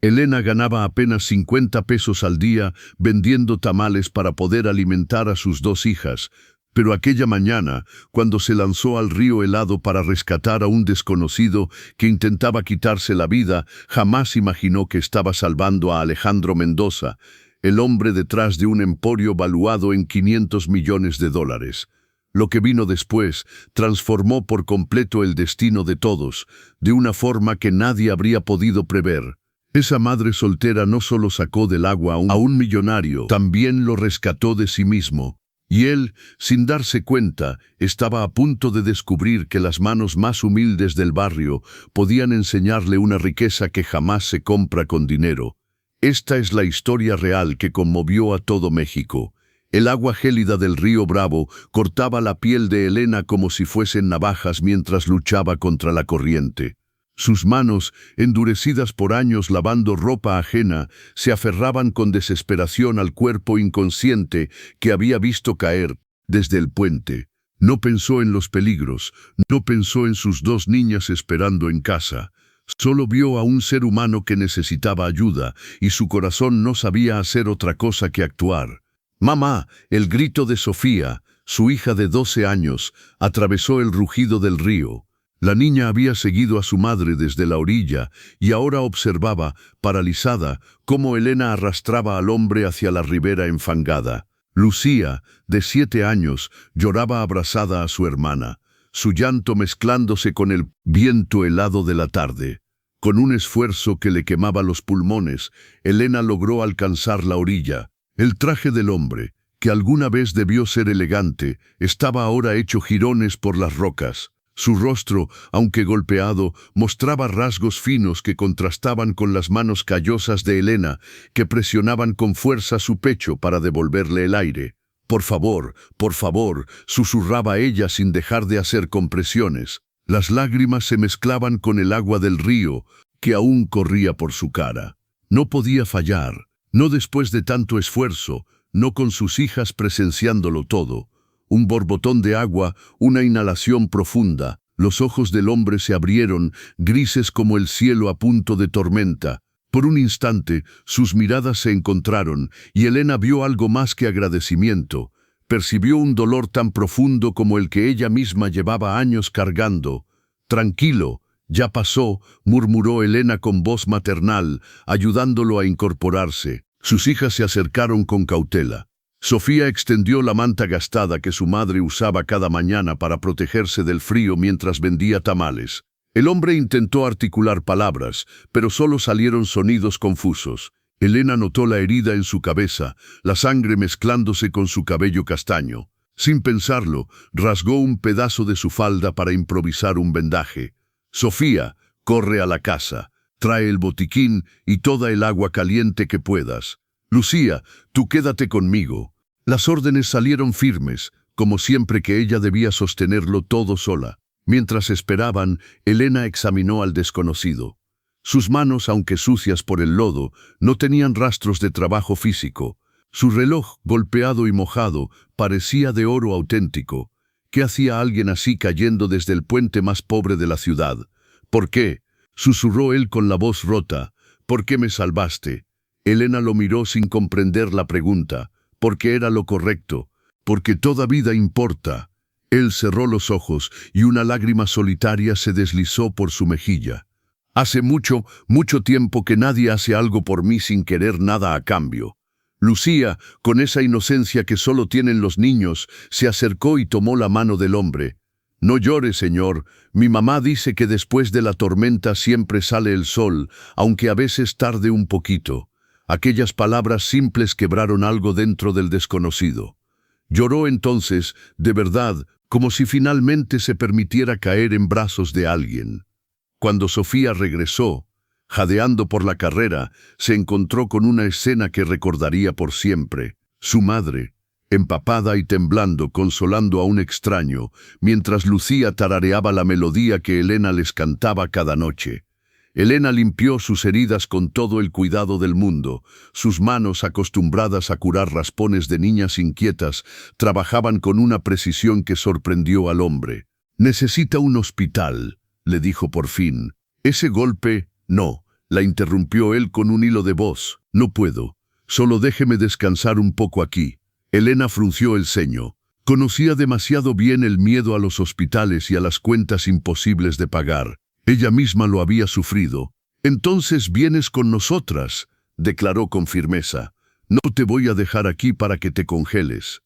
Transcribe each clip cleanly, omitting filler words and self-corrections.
Elena ganaba apenas 50 pesos al día vendiendo tamales para poder alimentar a sus dos hijas, pero aquella mañana, cuando se lanzó al río helado para rescatar a un desconocido que intentaba quitarse la vida, jamás imaginó que estaba salvando a Alejandro Mendoza, el hombre detrás de un emporio valuado en $500 millones. Lo que vino después transformó por completo el destino de todos, de una forma que nadie habría podido prever. Esa madre soltera no solo sacó del agua a un millonario, también lo rescató de sí mismo. Y él, sin darse cuenta, estaba a punto de descubrir que las manos más humildes del barrio podían enseñarle una riqueza que jamás se compra con dinero. Esta es la historia real que conmovió a todo México. El agua gélida del río Bravo cortaba la piel de Elena como si fuesen navajas mientras luchaba contra la corriente. Sus manos, endurecidas por años lavando ropa ajena, se aferraban con desesperación al cuerpo inconsciente que había visto caer desde el puente. No pensó en los peligros, no pensó en sus dos niñas esperando en casa. Solo vio a un ser humano que necesitaba ayuda y su corazón no sabía hacer otra cosa que actuar. «¡Mamá!», el grito de Sofía, su hija de 12 años, atravesó el rugido del río. La niña había seguido a su madre desde la orilla y ahora observaba, paralizada, cómo Elena arrastraba al hombre hacia la ribera enfangada. Lucía, de 7 años, lloraba abrazada a su hermana, su llanto mezclándose con el viento helado de la tarde. Con un esfuerzo que le quemaba los pulmones, Elena logró alcanzar la orilla. El traje del hombre, que alguna vez debió ser elegante, estaba ahora hecho jirones por las rocas. Su rostro, aunque golpeado, mostraba rasgos finos que contrastaban con las manos callosas de Elena, que presionaban con fuerza su pecho para devolverle el aire. Por favor», susurraba ella sin dejar de hacer compresiones. Las lágrimas se mezclaban con el agua del río, que aún corría por su cara. No podía fallar, no después de tanto esfuerzo, no con sus hijas presenciándolo todo. Un borbotón de agua, una inhalación profunda. Los ojos del hombre se abrieron, grises como el cielo a punto de tormenta. Por un instante, sus miradas se encontraron, y Elena vio algo más que agradecimiento. Percibió un dolor tan profundo como el que ella misma llevaba años cargando. «Tranquilo, ya pasó», murmuró Elena con voz maternal, ayudándolo a incorporarse. Sus hijas se acercaron con cautela. Sofía extendió la manta gastada que su madre usaba cada mañana para protegerse del frío mientras vendía tamales. El hombre intentó articular palabras, pero solo salieron sonidos confusos. Elena notó la herida en su cabeza, la sangre mezclándose con su cabello castaño. Sin pensarlo, rasgó un pedazo de su falda para improvisar un vendaje. «Sofía, corre a la casa. Trae el botiquín y toda el agua caliente que puedas. Lucía, tú quédate conmigo». Las órdenes salieron firmes, como siempre que ella debía sostenerlo todo sola. Mientras esperaban, Elena examinó al desconocido. Sus manos, aunque sucias por el lodo, no tenían rastros de trabajo físico. Su reloj, golpeado y mojado, parecía de oro auténtico. ¿Qué hacía alguien así cayendo desde el puente más pobre de la ciudad? «¿Por qué?», susurró él con la voz rota. «¿Por qué me salvaste?». Elena lo miró sin comprender la pregunta. «Porque era lo correcto, porque toda vida importa». Él cerró los ojos y una lágrima solitaria se deslizó por su mejilla. «Hace mucho, mucho tiempo que nadie hace algo por mí sin querer nada a cambio». Lucía, con esa inocencia que solo tienen los niños, se acercó y tomó la mano del hombre. «No llore, señor. Mi mamá dice que después de la tormenta siempre sale el sol, aunque a veces tarde un poquito». Aquellas palabras simples quebraron algo dentro del desconocido. Lloró entonces, de verdad, como si finalmente se permitiera caer en brazos de alguien. Cuando Sofía regresó, jadeando por la carrera, se encontró con una escena que recordaría por siempre. Su madre, empapada y temblando, consolando a un extraño, mientras Lucía tarareaba la melodía que Elena les cantaba cada noche. Elena limpió sus heridas con todo el cuidado del mundo. Sus manos, acostumbradas a curar raspones de niñas inquietas, trabajaban con una precisión que sorprendió al hombre. «Necesita un hospital», le dijo por fin. «Ese golpe, no». la interrumpió él con un hilo de voz. No puedo. Solo déjeme descansar un poco aquí. Elena frunció el ceño. Conocía demasiado bien el miedo a los hospitales y a las cuentas imposibles de pagar. Ella misma lo había sufrido. «Entonces vienes con nosotras», declaró con firmeza. «No te voy a dejar aquí para que te congeles».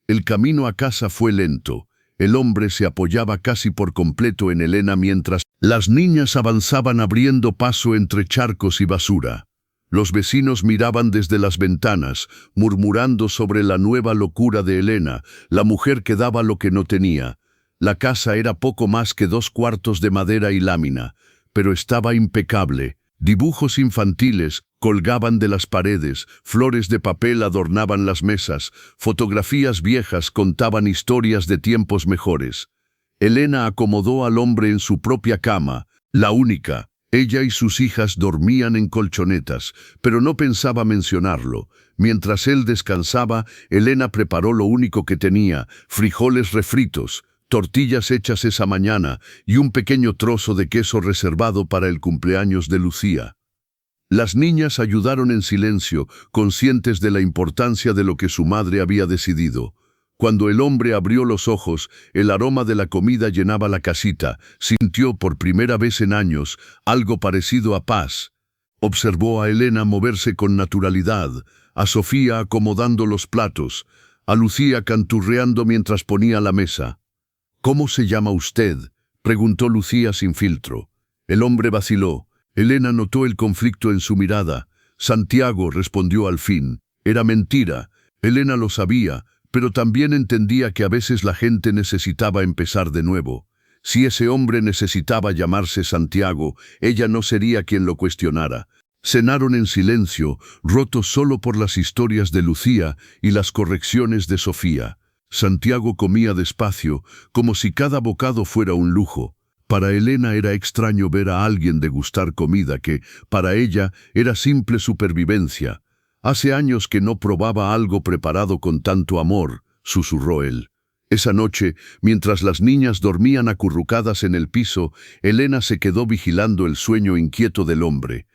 El camino a casa fue lento. El hombre se apoyaba casi por completo en Elena mientras las niñas avanzaban abriendo paso entre charcos y basura. Los vecinos miraban desde las ventanas, murmurando sobre la nueva locura de Elena, la mujer que daba lo que no tenía. La casa era poco más que 2 cuartos de madera y lámina, pero estaba impecable. Dibujos infantiles colgaban de las paredes, flores de papel adornaban las mesas, fotografías viejas contaban historias de tiempos mejores. Elena acomodó al hombre en su propia cama, la única. Ella y sus hijas dormían en colchonetas, pero no pensaba mencionarlo. Mientras él descansaba, Elena preparó lo único que tenía: frijoles refritos, tortillas hechas esa mañana y un pequeño trozo de queso reservado para el cumpleaños de Lucía. Las niñas ayudaron en silencio, conscientes de la importancia de lo que su madre había decidido. Cuando el hombre abrió los ojos, el aroma de la comida llenaba la casita. Sintió por primera vez en años algo parecido a paz. Observó a Elena moverse con naturalidad, a Sofía acomodando los platos, a Lucía canturreando mientras ponía la mesa. «¿Cómo se llama usted?», preguntó Lucía sin filtro. El hombre vaciló. Elena notó el conflicto en su mirada. «Santiago», respondió al fin. Era mentira. Elena lo sabía, pero también entendía que a veces la gente necesitaba empezar de nuevo. Si ese hombre necesitaba llamarse Santiago, ella no sería quien lo cuestionara. Cenaron en silencio, rotos solo por las historias de Lucía y las correcciones de Sofía. Santiago comía despacio, como si cada bocado fuera un lujo. Para Elena era extraño ver a alguien degustar comida que, para ella, era simple supervivencia. «Hace años que no probaba algo preparado con tanto amor», susurró él. Esa noche, mientras las niñas dormían acurrucadas en el piso, Elena se quedó vigilando el sueño inquieto del hombre.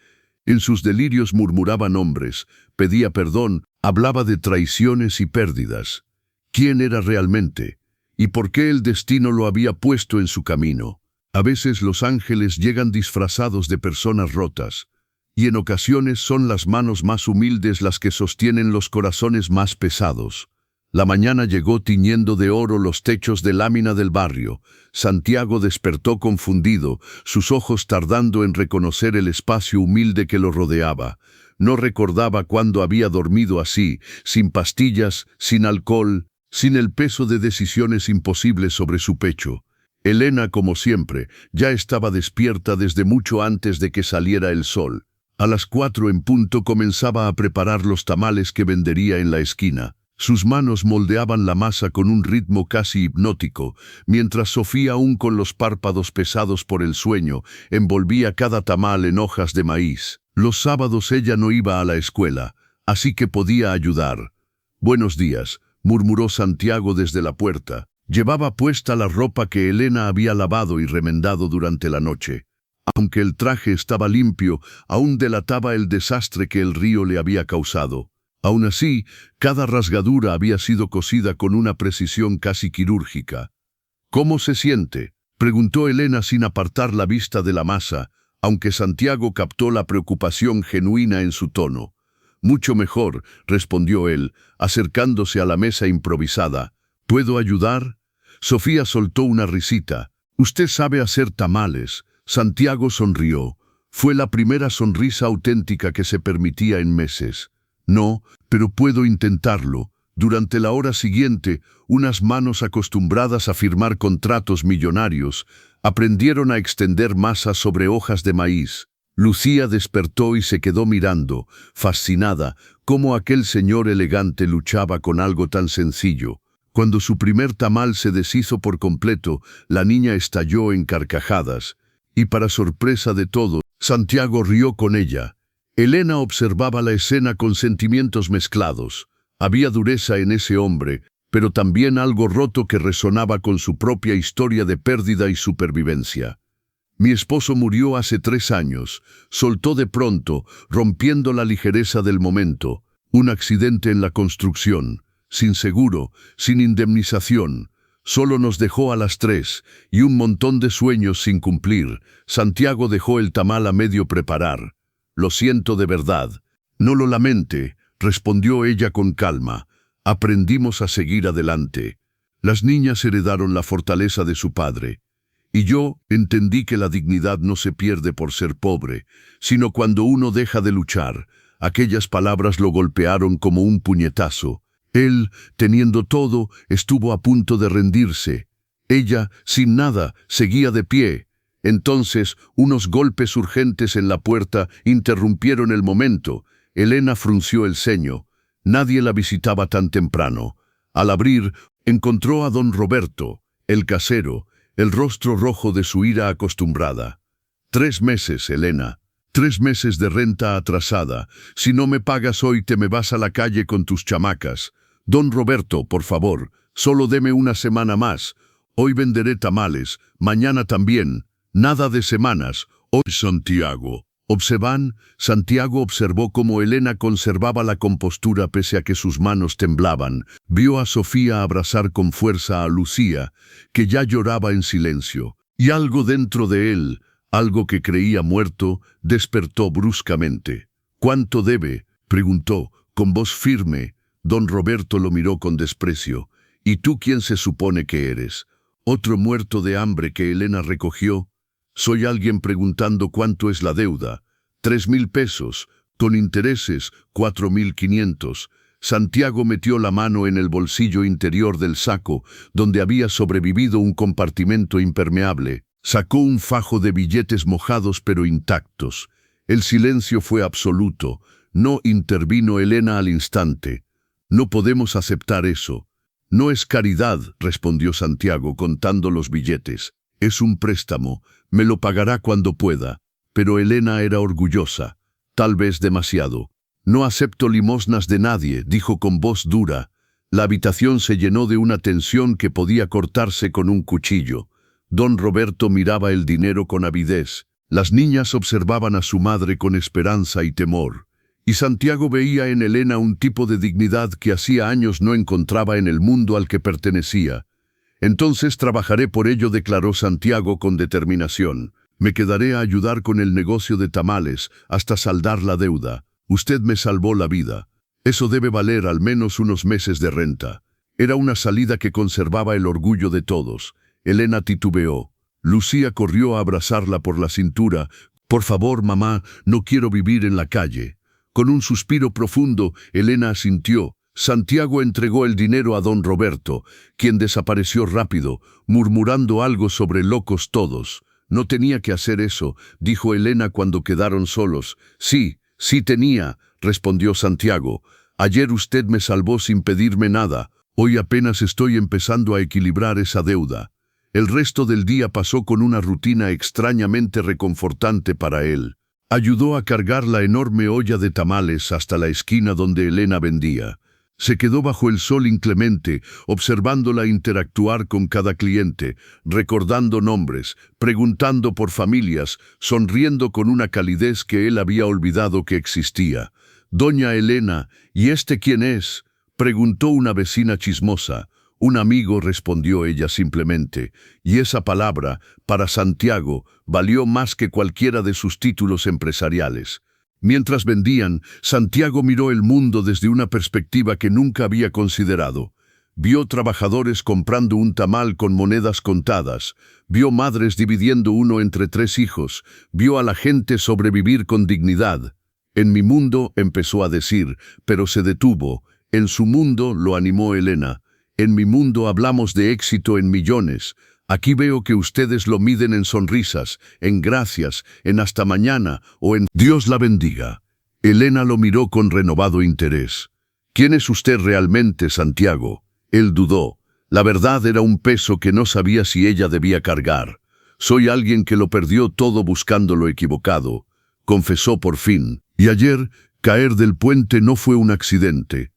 En sus delirios murmuraba nombres, pedía perdón, hablaba de traiciones y pérdidas. ¿Quién era realmente? ¿Y por qué el destino lo había puesto en su camino? A veces los ángeles llegan disfrazados de personas rotas, y en ocasiones son las manos más humildes las que sostienen los corazones más pesados. La mañana llegó tiñendo de oro los techos de lámina del barrio. Santiago despertó confundido, sus ojos tardando en reconocer el espacio humilde que lo rodeaba. No recordaba cuándo había dormido así, sin pastillas, sin alcohol, sin el peso de decisiones imposibles sobre su pecho. Elena, como siempre, ya estaba despierta desde mucho antes de que saliera el sol. A las 4 en punto comenzaba a preparar los tamales que vendería en la esquina. Sus manos moldeaban la masa con un ritmo casi hipnótico, mientras Sofía, aún con los párpados pesados por el sueño, envolvía cada tamal en hojas de maíz. Los sábados ella no iba a la escuela, así que podía ayudar. «Buenos días», murmuró Santiago desde la puerta. Llevaba puesta la ropa que Elena había lavado y remendado durante la noche. Aunque el traje estaba limpio, aún delataba el desastre que el río le había causado. Aún así, cada rasgadura había sido cosida con una precisión casi quirúrgica. «¿Cómo se siente?», preguntó Elena sin apartar la vista de la masa, aunque Santiago captó la preocupación genuina en su tono. «Mucho mejor», respondió él, acercándose a la mesa improvisada. «¿Puedo ayudar?». Sofía soltó una risita. «Usted sabe hacer tamales». Santiago sonrió. Fue la primera sonrisa auténtica que se permitía en meses. «No, pero puedo intentarlo». Durante la hora siguiente, unas manos acostumbradas a firmar contratos millonarios aprendieron a extender masas sobre hojas de maíz. Lucía despertó y se quedó mirando, fascinada, cómo aquel señor elegante luchaba con algo tan sencillo. Cuando su primer tamal se deshizo por completo, la niña estalló en carcajadas. Y para sorpresa de todos, Santiago rió con ella. Elena observaba la escena con sentimientos mezclados. Había dureza en ese hombre, pero también algo roto que resonaba con su propia historia de pérdida y supervivencia. Mi esposo murió hace 3 años, soltó de pronto, rompiendo la ligereza del momento. Un accidente en la construcción, sin seguro, sin indemnización. Solo nos dejó a las 3 y un montón de sueños sin cumplir. Santiago dejó el tamal a medio preparar. Lo siento de verdad. No lo lamente, respondió ella con calma. Aprendimos a seguir adelante. Las niñas heredaron la fortaleza de su padre. Y yo entendí que la dignidad no se pierde por ser pobre, sino cuando uno deja de luchar. Aquellas palabras lo golpearon como un puñetazo. Él, teniendo todo, estuvo a punto de rendirse. Ella, sin nada, seguía de pie. Entonces, unos golpes urgentes en la puerta interrumpieron el momento. Elena frunció el ceño. Nadie la visitaba tan temprano. Al abrir, encontró a don Roberto, el casero, el rostro rojo de su ira acostumbrada. 3 meses, Elena. 3 meses de renta atrasada. Si no me pagas hoy, te me vas a la calle con tus chamacas. Don Roberto, por favor, solo deme una semana más. Hoy venderé tamales, mañana también. Nada de semanas. Hoy, Santiago. Santiago observó cómo Elena conservaba la compostura pese a que sus manos temblaban. Vio a Sofía abrazar con fuerza a Lucía, que ya lloraba en silencio. Y algo dentro de él, algo que creía muerto, despertó bruscamente. ¿Cuánto debe?, preguntó, con voz firme. Don Roberto lo miró con desprecio. ¿Y tú quién se supone que eres? ¿Otro muerto de hambre que Elena recogió? Soy alguien preguntando cuánto es la deuda. 3.000 pesos, con intereses 4.500. Santiago metió la mano en el bolsillo interior del saco, donde había sobrevivido un compartimento impermeable. Sacó un fajo de billetes mojados pero intactos. El silencio fue absoluto. No intervino Elena al instante. No podemos aceptar eso. No es caridad, respondió Santiago contando los billetes. Es un préstamo. Me lo pagará cuando pueda. Pero Elena era orgullosa. Tal vez demasiado. No acepto limosnas de nadie, dijo con voz dura. La habitación se llenó de una tensión que podía cortarse con un cuchillo. Don Roberto miraba el dinero con avidez. Las niñas observaban a su madre con esperanza y temor. Y Santiago veía en Elena un tipo de dignidad que hacía años no encontraba en el mundo al que pertenecía. Entonces trabajaré por ello, declaró Santiago con determinación. Me quedaré a ayudar con el negocio de tamales hasta saldar la deuda. Usted me salvó la vida. Eso debe valer al menos unos meses de renta. Era una salida que conservaba el orgullo de todos. Elena titubeó. Lucía corrió a abrazarla por la cintura. Por favor, mamá, no quiero vivir en la calle. Con un suspiro profundo, Elena asintió. Santiago entregó el dinero a don Roberto, quien desapareció rápido, murmurando algo sobre locos todos. No tenía que hacer eso, dijo Elena cuando quedaron solos. Sí tenía, respondió Santiago. Ayer usted me salvó sin pedirme nada. Hoy apenas estoy empezando a equilibrar esa deuda. El resto del día pasó con una rutina extrañamente reconfortante para él. Ayudó a cargar la enorme olla de tamales hasta la esquina donde Elena vendía. Se quedó bajo el sol inclemente, observándola interactuar con cada cliente, recordando nombres, preguntando por familias, sonriendo con una calidez que él había olvidado que existía. «Doña Elena, ¿y este quién es?», preguntó una vecina chismosa. «Un amigo», respondió ella simplemente, y esa palabra, para Santiago, valió más que cualquiera de sus títulos empresariales. Mientras vendían, Santiago miró el mundo desde una perspectiva que nunca había considerado. Vio trabajadores comprando un tamal con monedas contadas, vio madres dividiendo uno entre 3 hijos, vio a la gente sobrevivir con dignidad. «En mi mundo», empezó a decir, pero se detuvo. «En su mundo», lo animó Elena. «En mi mundo hablamos de éxito en millones. Aquí veo que ustedes lo miden en sonrisas, en gracias, en hasta mañana o en Dios la bendiga». Elena lo miró con renovado interés. «¿Quién es usted realmente, Santiago?». Él dudó. La verdad era un peso que no sabía si ella debía cargar. «Soy alguien que lo perdió todo buscando lo equivocado», confesó por fin. «Y ayer, caer del puente no fue un accidente.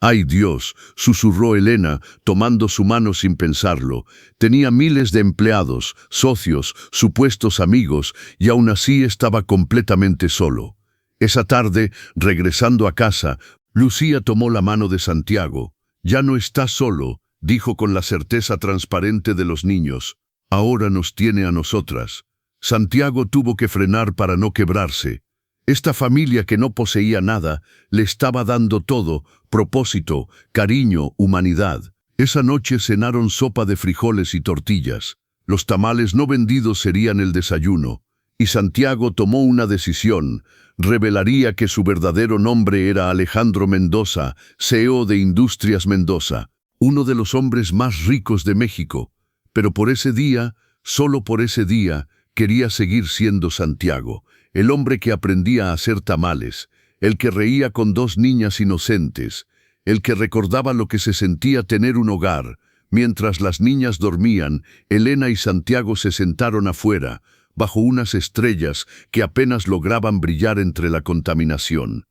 ¡Ay Dios!, susurró Elena, tomando su mano sin pensarlo. Tenía miles de empleados, socios, supuestos amigos, y aún así estaba completamente solo. Esa tarde, regresando a casa, Lucía tomó la mano de Santiago. «Ya no estás solo», dijo con la certeza transparente de los niños. «Ahora nos tiene a nosotras». Santiago tuvo que frenar para no quebrarse. Esta familia que no poseía nada, le estaba dando todo: propósito, cariño, humanidad. Esa noche cenaron sopa de frijoles y tortillas. Los tamales no vendidos serían el desayuno. Y Santiago tomó una decisión. Revelaría que su verdadero nombre era Alejandro Mendoza, CEO de Industrias Mendoza, uno de los hombres más ricos de México. Pero por ese día, solo por ese día, quería seguir siendo Santiago, el hombre que aprendía a hacer tamales, el que reía con dos niñas inocentes, el que recordaba lo que se sentía tener un hogar. Mientras las niñas dormían, Elena y Santiago se sentaron afuera, bajo unas estrellas que apenas lograban brillar entre la contaminación.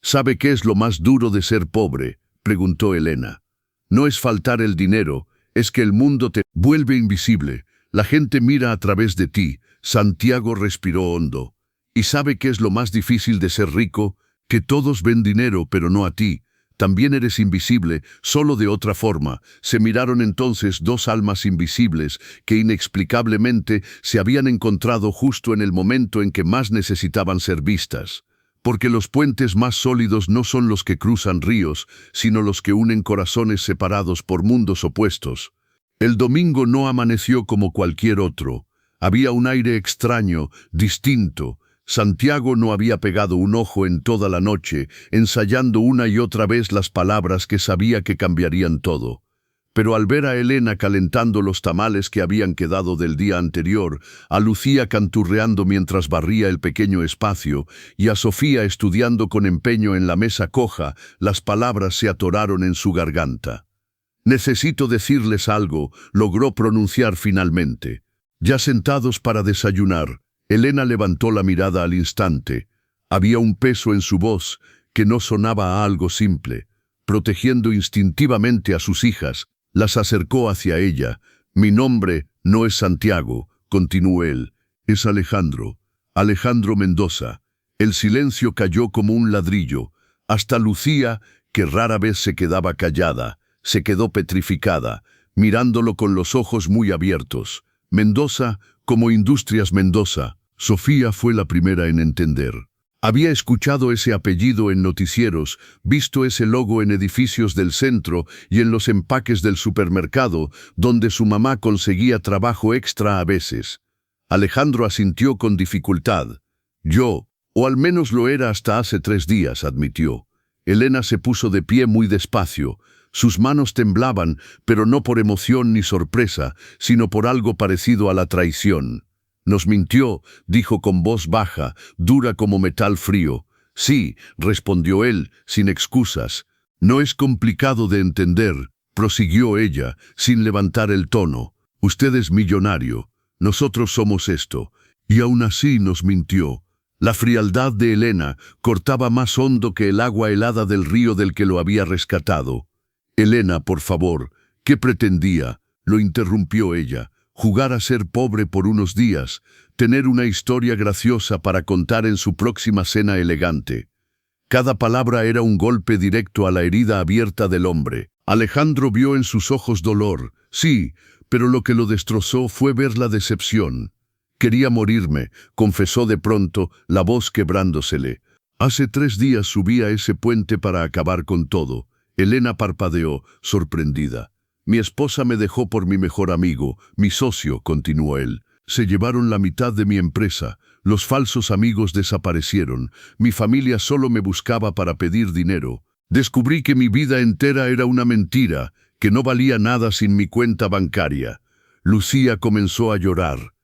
«¿Sabe qué es lo más duro de ser pobre?», preguntó Elena. «No es faltar el dinero, es que el mundo te vuelve invisible. La gente mira a través de ti». Santiago respiró hondo. «¿Y sabe qué es lo más difícil de ser rico? Que todos ven dinero, pero no a ti. También eres invisible, solo de otra forma». Se miraron entonces dos almas invisibles que inexplicablemente se habían encontrado justo en el momento en que más necesitaban ser vistas. Porque los puentes más sólidos no son los que cruzan ríos, sino los que unen corazones separados por mundos opuestos. El domingo no amaneció como cualquier otro. Había un aire extraño, distinto. Santiago no había pegado un ojo en toda la noche, ensayando una y otra vez las palabras que sabía que cambiarían todo. Pero al ver a Elena calentando los tamales que habían quedado del día anterior, a Lucía canturreando mientras barría el pequeño espacio, y a Sofía estudiando con empeño en la mesa coja, las palabras se atoraron en su garganta. «Necesito decirles algo», logró pronunciar finalmente. Ya sentados para desayunar, Elena levantó la mirada al instante. Había un peso en su voz que no sonaba a algo simple. Protegiendo instintivamente a sus hijas, las acercó hacia ella. «Mi nombre no es Santiago», continuó él, «es Alejandro. Alejandro Mendoza». El silencio cayó como un ladrillo. Hasta Lucía, que rara vez se quedaba callada, se quedó petrificada, mirándolo con los ojos muy abiertos. «Mendoza, como Industrias Mendoza». Sofía fue la primera en entender. Había escuchado ese apellido en noticieros, visto ese logo en edificios del centro y en los empaques del supermercado, donde su mamá conseguía trabajo extra a veces. Alejandro asintió con dificultad. «Yo, o al menos lo era hasta hace 3 días», admitió. Elena se puso de pie muy despacio. Sus manos temblaban, pero no por emoción ni sorpresa, sino por algo parecido a la traición. «Nos mintió», dijo con voz baja, dura como metal frío. «Sí», respondió él, sin excusas. «No es complicado de entender», prosiguió ella, sin levantar el tono. «Usted es millonario, nosotros somos esto, y aún así nos mintió». La frialdad de Elena cortaba más hondo que el agua helada del río del que lo había rescatado. «Elena, por favor, ¿qué pretendía?», lo interrumpió ella. «Jugar a ser pobre por unos días, tener una historia graciosa para contar en su próxima cena elegante». Cada palabra era un golpe directo a la herida abierta del hombre. Alejandro vio en sus ojos dolor, sí, pero lo que lo destrozó fue ver la decepción. «Quería morirme», confesó de pronto, la voz quebrándosele. «Hace 3 días subí a ese puente para acabar con todo». Elena parpadeó, sorprendida. «Mi esposa me dejó por mi mejor amigo, mi socio», continuó él. «Se llevaron la mitad de mi empresa. Los falsos amigos desaparecieron. Mi familia solo me buscaba para pedir dinero. Descubrí que mi vida entera era una mentira, que no valía nada sin mi cuenta bancaria». Lucía comenzó a llorar.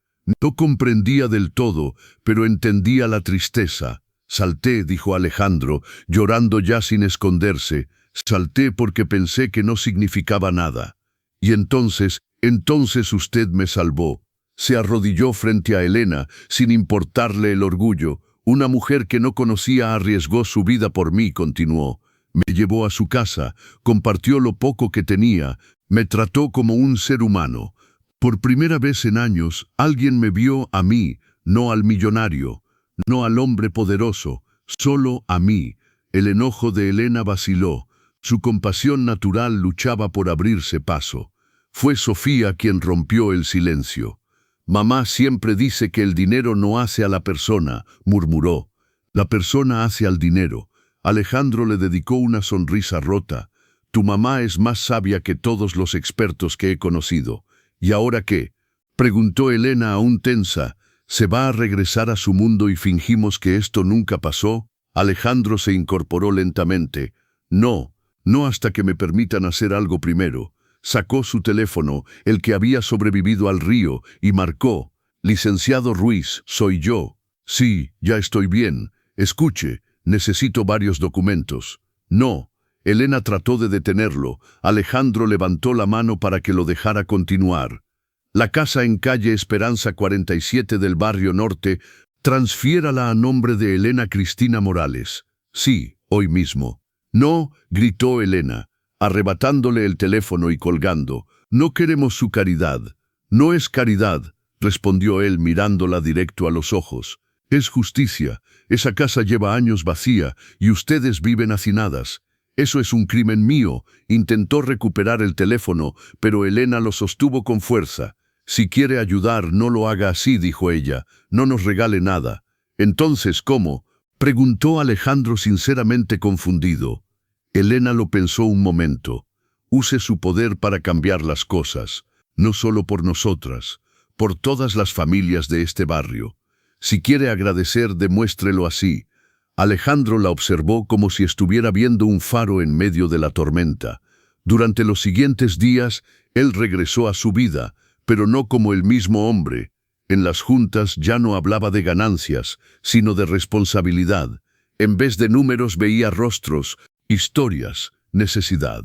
No comprendía del todo, pero entendía la tristeza. «Salté», dijo Alejandro, llorando ya sin esconderse. «Salté porque pensé que no significaba nada. Y entonces usted me salvó». Se arrodilló frente a Elena, sin importarle el orgullo. «Una mujer que no conocía arriesgó su vida por mí», continuó. Me llevó a su casa, compartió lo poco que tenía, me trató como un ser humano. Por primera vez en años, alguien me vio a mí, no al millonario, no al hombre poderoso, solo a mí. El enojo de Elena vaciló, su compasión natural luchaba por abrirse paso. Fue Sofía quien rompió el silencio. «Mamá siempre dice que el dinero no hace a la persona», murmuró. «La persona hace al dinero». Alejandro le dedicó una sonrisa rota. «Tu mamá es más sabia que todos los expertos que he conocido». «¿Y ahora qué?», preguntó Elena aún tensa. «¿Se va a regresar a su mundo y fingimos que esto nunca pasó?». Alejandro se incorporó lentamente. «No, no hasta que me permitan hacer algo primero». Sacó su teléfono, el que había sobrevivido al río, y marcó. «Licenciado Ruiz, soy yo». «Sí, ya estoy bien. Escuche, necesito varios documentos». «No». Elena trató de detenerlo. Alejandro levantó la mano para que lo dejara continuar. «La casa en calle Esperanza 47 del barrio norte, transfiérala a nombre de Elena Cristina Morales». «Sí, hoy mismo». «No», gritó Elena, arrebatándole el teléfono y colgando. «No queremos su caridad». «No es caridad», respondió él mirándola directo a los ojos. «Es justicia. Esa casa lleva años vacía y ustedes viven hacinadas. Eso es un crimen mío». Intentó recuperar el teléfono, pero Elena lo sostuvo con fuerza. «Si quiere ayudar, no lo haga así», dijo ella. «No nos regale nada». «Entonces, ¿cómo?», preguntó Alejandro sinceramente confundido. Elena lo pensó un momento. «Use su poder para cambiar las cosas, no solo por nosotras, por todas las familias de este barrio. Si quiere agradecer, demuéstrelo así». Alejandro la observó como si estuviera viendo un faro en medio de la tormenta. Durante los siguientes días, él regresó a su vida, pero no como el mismo hombre. En las juntas ya no hablaba de ganancias, sino de responsabilidad. En vez de números veía rostros, historias, necesidad.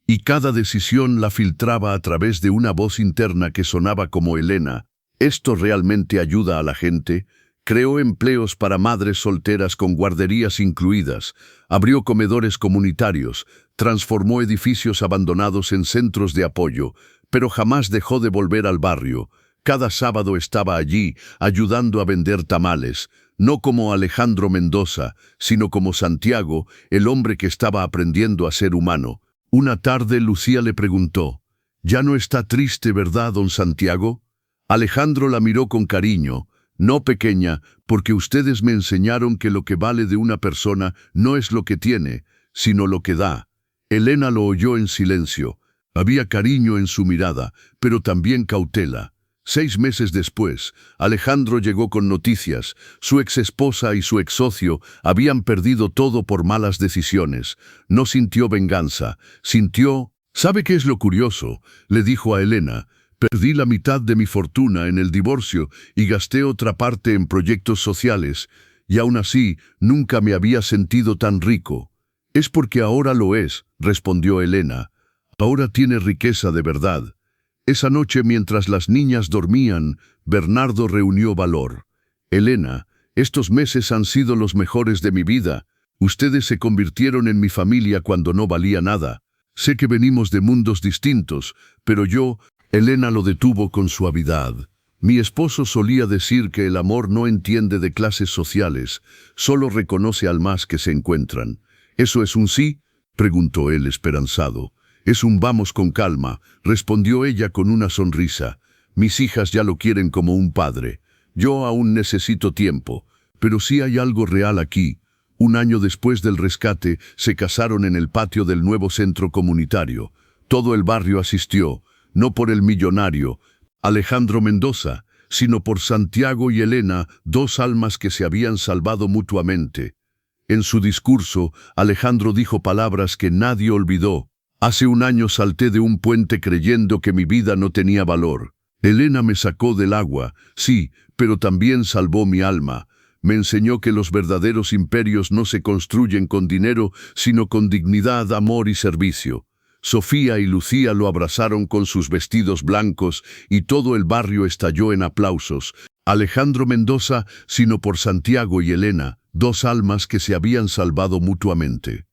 Y cada decisión la filtraba a través de una voz interna que sonaba como Elena. «¿Esto realmente ayuda a la gente?». Creó empleos para madres solteras con guarderías incluidas, abrió comedores comunitarios, transformó edificios abandonados en centros de apoyo, pero jamás dejó de volver al barrio. Cada sábado estaba allí, ayudando a vender tamales, no como Alejandro Mendoza, sino como Santiago, el hombre que estaba aprendiendo a ser humano. Una tarde Lucía le preguntó: «¿Ya no está triste, verdad, don Santiago?». Alejandro la miró con cariño. «No, pequeña, porque ustedes me enseñaron que lo que vale de una persona no es lo que tiene, sino lo que da». Elena lo oyó en silencio. Había cariño en su mirada, pero también cautela. 6 meses después, Alejandro llegó con noticias. Su exesposa y su exsocio habían perdido todo por malas decisiones. No sintió venganza, sintió... «¿Sabe qué es lo curioso?», le dijo a Elena. «Perdí la mitad de mi fortuna en el divorcio y gasté otra parte en proyectos sociales, y aún así nunca me había sentido tan rico». «Es porque ahora lo es», respondió Elena. «Ahora tiene riqueza de verdad». Esa noche, mientras las niñas dormían, Bernardo reunió valor. «Elena, estos meses han sido los mejores de mi vida. Ustedes se convirtieron en mi familia cuando no valía nada. Sé que venimos de mundos distintos, pero yo...». Elena lo detuvo con suavidad. «Mi esposo solía decir que el amor no entiende de clases sociales, solo reconoce al más que se encuentran». «¿Eso es un sí?», preguntó él esperanzado. «Es un vamos con calma», respondió ella con una sonrisa. «Mis hijas ya lo quieren como un padre. Yo aún necesito tiempo, pero sí hay algo real aquí». 1 año después del rescate, se casaron en el patio del nuevo centro comunitario. Todo el barrio asistió, no por el millonario, Alejandro Mendoza, sino por Santiago y Elena, 2 almas que se habían salvado mutuamente. En su discurso, Alejandro dijo palabras que nadie olvidó. «Hace 1 año salté de un puente creyendo que mi vida no tenía valor. Elena me sacó del agua, sí, pero también salvó mi alma. Me enseñó que los verdaderos imperios no se construyen con dinero, sino con dignidad, amor y servicio». Sofía y Lucía lo abrazaron con sus vestidos blancos y todo el barrio estalló en aplausos. Alejandro Mendoza, sino por Santiago y Elena, 2 almas que se habían salvado mutuamente.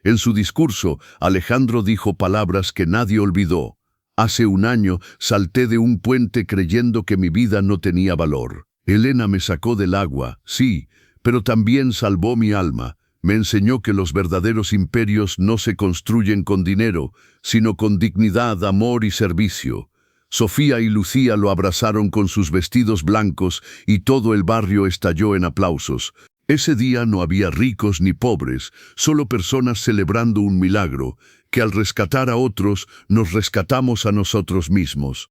En su discurso, Alejandro dijo palabras que nadie olvidó. Hace un año salté de un puente creyendo que mi vida no tenía valor. Elena me sacó del agua, sí, pero también salvó mi alma. Me enseñó que los verdaderos imperios no se construyen con dinero, sino con dignidad, amor y servicio. Sofía y Lucía lo abrazaron con sus vestidos blancos y todo el barrio estalló en aplausos. Ese día no había ricos ni pobres, solo personas celebrando un milagro, que al rescatar a otros nos rescatamos a nosotros mismos.